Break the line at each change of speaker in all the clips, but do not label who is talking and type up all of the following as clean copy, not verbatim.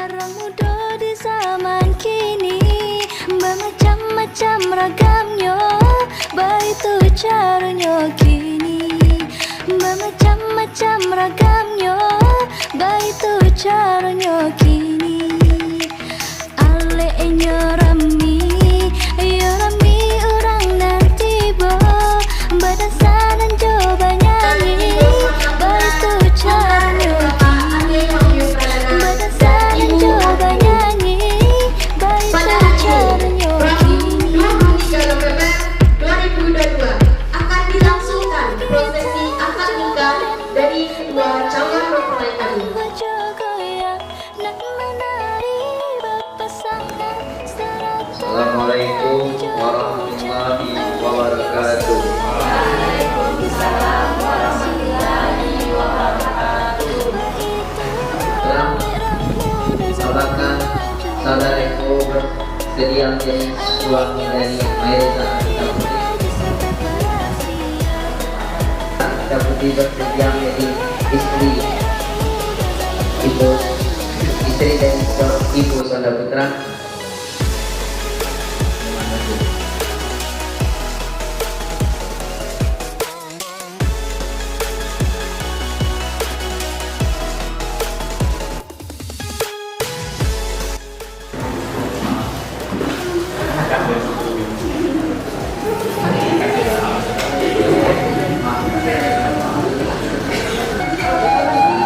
Orang muda di zaman kini bermacam-macam ragamnya, baik tu caranya kini. Bermacam-macam ragamnya, baik tu caranya kini. Aleknya rami, ya rami orang nanti bo berdansa dan coba nyanyi, baik tu caranya kini. Berdansa dan coba nyanyi, baik tu caranya kini.
2022 akan dilangsungkan prosesi akad nikah dari kedua calon mempelai tadi.
Assalamualaikum warahmatullahi wabarakatuh.
Waalaikumsalam warahmatullahi wabarakatuh.
Sahabatkan saudaraku bersedia menjadi suami dari Maireza Kita Putri bersedia menjadi istri dari ibu saudara putra.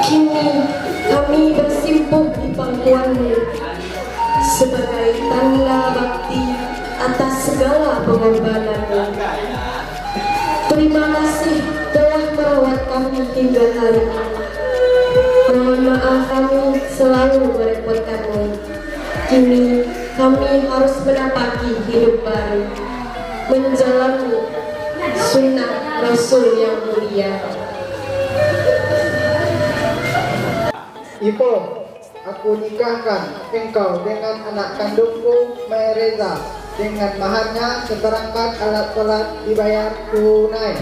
Kini kami bersimpuh di pangkuanmu sebagai tanda bakti atas segala pengorbananmu. Terima kasih telah merawat kami hingga hari ini. Mohon maaf kami selalu merepotkanmu. Kini kami harus menapaki hidup baru, menjalani sunnah Rasul yang mulia.
Ipo, aku nikahkan engkau dengan anak kandungku Maireza dengan maharnya seperangkat alat sholat dibayar tunai.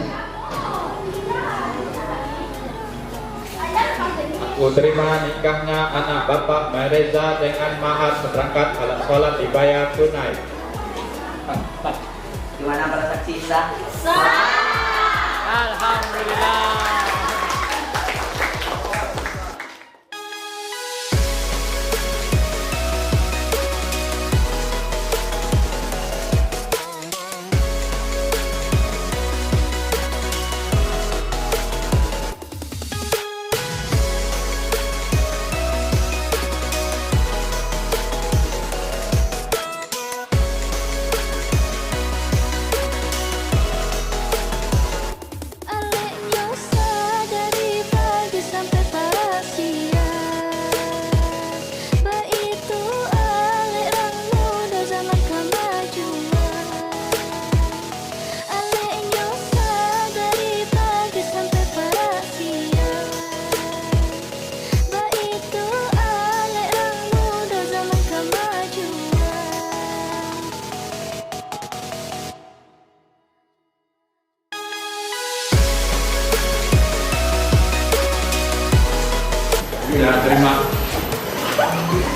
Aku terima nikahnya anak Bapak Maireza dengan mahar seperangkat alat sholat dibayar tunai.
Gimana para saksi sah?
Alhamdulillah.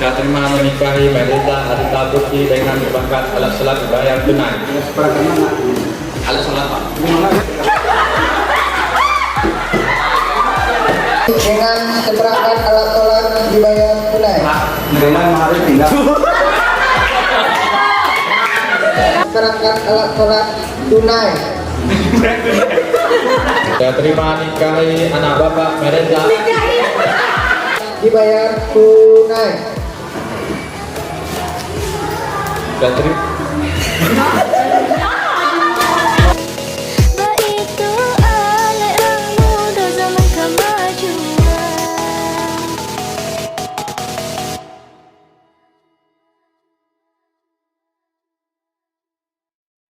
Saya terima menikahi Maireza Arita Putri dengan seperangkat alat sholat dibayar tunai. Alat sholat Pak.
Dengan seperangkat alat sholat dibayar tunai. Seperangkat alat sholat tunai.
Saya terima nikahi anak Bapak Maireza
Dibayar tunai.
Saya terima